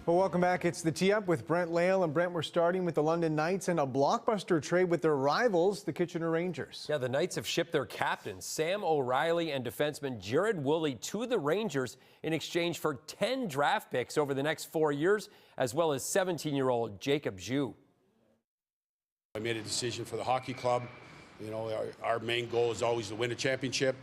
Well, welcome back. It's the Tee Up with Brent Lail. And Brent, we're starting with the London Knights and a blockbuster trade with their rivals, the Kitchener Rangers. Yeah, the Knights have shipped their captain, Sam O'Reilly, and defenseman Jared Woolley to the Rangers in exchange for 10 draft picks over the next 4 years, as well as 17-year-old Jacob Joux. I made a decision for the hockey club. You know, our main goal is always to win a championship.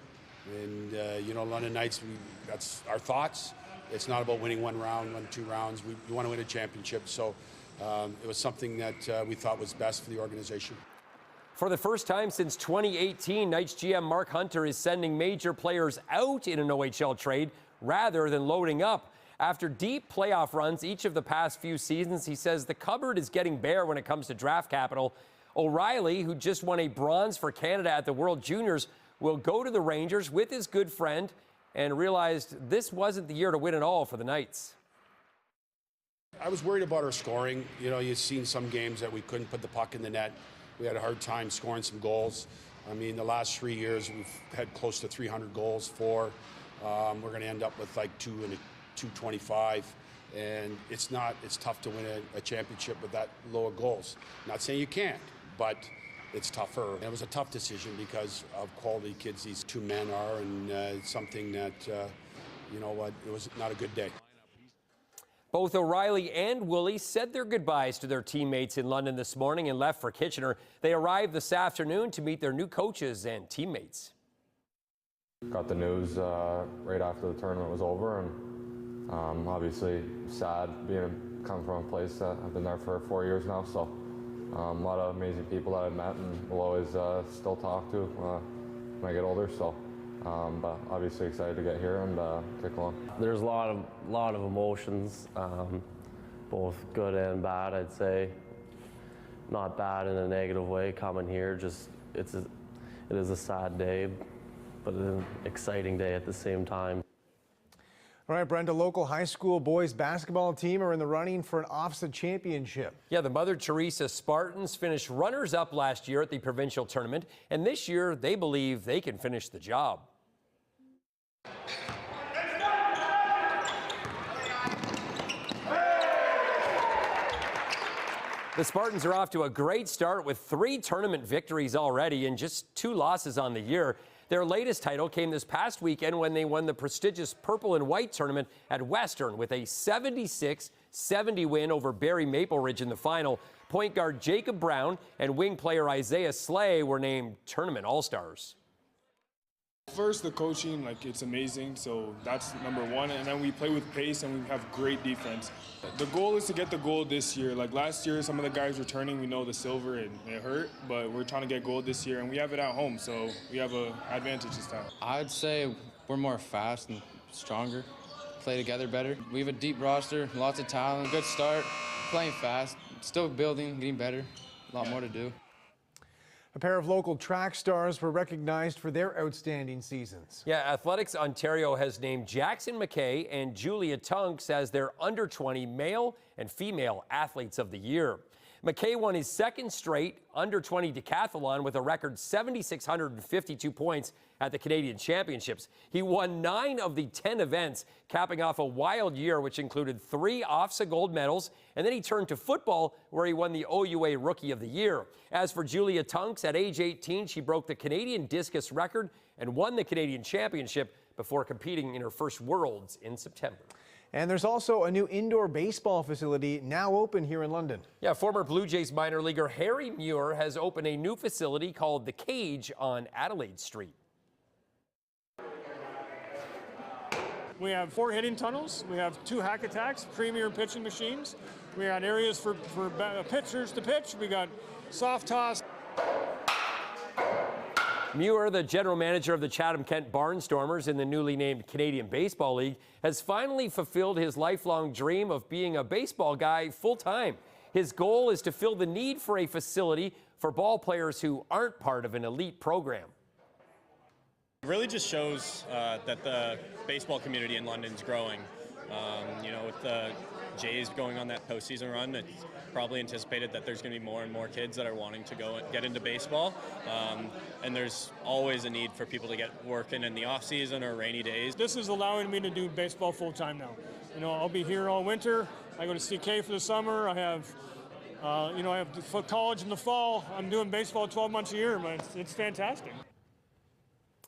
And, you know, London Knights, that's our thoughts. It's not about winning one round, 2 rounds. We want to win a championship. So it was something that we thought was best for the organization. For the first time since 2018, Knights GM Mark Hunter is sending major players out in an OHL trade rather than loading up. After deep playoff runs each of the past few seasons, he says the cupboard is getting bare when it comes to draft capital. O'Reilly, who just won a bronze for Canada at the World Juniors, will go to the Rangers with his good friend and realized this wasn't the year to win it all for the Knights. I was worried about our scoring. You know, you've seen some games that we couldn't put the puck in the net. We had a hard time scoring some goals. I mean, the last 3 years, we've had close to 300 goals, 4. We're going to end up with like 225. And it's tough to win a championship with that low of goals. Not saying you can't, but it's tougher. It was a tough decision because of quality kids these 2 men are, and it's something that, you know what, it was not a good day. Both O'Reilly and Woolley said their goodbyes to their teammates in London this morning and left for Kitchener. They arrived this afternoon to meet their new coaches and teammates. Got the news right after the tournament was over, and obviously sad coming from a place that I've been there for 4 years now. So a lot of amazing people that I've met and will always still talk to when I get older. So, but obviously excited to get here and kick along. There's a lot of emotions, both good and bad. I'd say not bad in a negative way. Coming here, it is a sad day, but an exciting day at the same time. All right, Brenda, local high school boys basketball team are in the running for an OFSAA championship. Yeah, the Mother Teresa Spartans finished runners-up last year at the provincial tournament, and this year they believe they can finish the job. The Spartans are off to a great start with 3 tournament victories already and just 2 losses on the year. Their latest title came this past weekend when they won the prestigious Purple and White tournament at Western with a 76-70 win over Barry Maple Ridge in the final. Point guard Jacob Brown and wing player Isaiah Slay were named tournament all-stars. First, the coaching, it's amazing, so that's number one. And then we play with pace and we have great defense. The goal is to get the gold this year. Like last year, some of the guys returning, we know the silver and it hurt, but we're trying to get gold this year and we have it at home, so we have an advantage this time. I'd say we're more fast and stronger, play together better. We have a deep roster, lots of talent, good start, playing fast, still building, getting better, a lot more to do. A pair of local track stars were recognized for their outstanding seasons. Yeah, Athletics Ontario has named Jackson McKay and Julia Tunks as their under-20 male and female athletes of the year. McKay won his 2nd straight under-20 decathlon with a record 7,652 points at the Canadian Championships. He won 9 of the 10 events, capping off a wild year which included 3 OFSAA gold medals, and then he turned to football where he won the OUA Rookie of the Year. As for Julia Tunks, at age 18, she broke the Canadian discus record and won the Canadian Championship before competing in her first Worlds in September. And there's also a new indoor baseball facility now open here in London. Yeah, former Blue Jays minor leaguer Harry Muir has opened a new facility called The Cage on Adelaide Street. We have 4 hitting tunnels. We have 2 hack attacks, premier pitching machines. We got areas for pitchers to pitch. We got soft toss. Muir, the general manager of the Chatham-Kent Barnstormers in the newly named Canadian Baseball League, has finally fulfilled his lifelong dream of being a baseball guy full-time. His goal is to fill the need for a facility for ball players who aren't part of an elite program. It really just shows that the baseball community in London is growing. You know, with the Jays going on that postseason run, it's probably anticipated that there's going to be more and more kids that are wanting to go and get into baseball. And there's always a need for people to get working in the off season or rainy days. This is allowing me to do baseball full time now. You know, I'll be here all winter. I go to CK for the summer. I have, I have college in the fall. I'm doing baseball 12 months a year, but it's fantastic.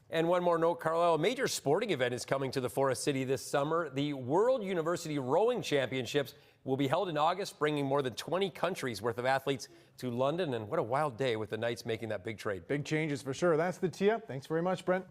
And one more note, Carlisle, a major sporting event is coming to the Forest City this summer. The World University Rowing Championships will be held in August, bringing more than 20 countries worth of athletes to London. And what a wild day with the Knights making that big trade. Big changes for sure. That's the tee up. Thanks very much, Brent.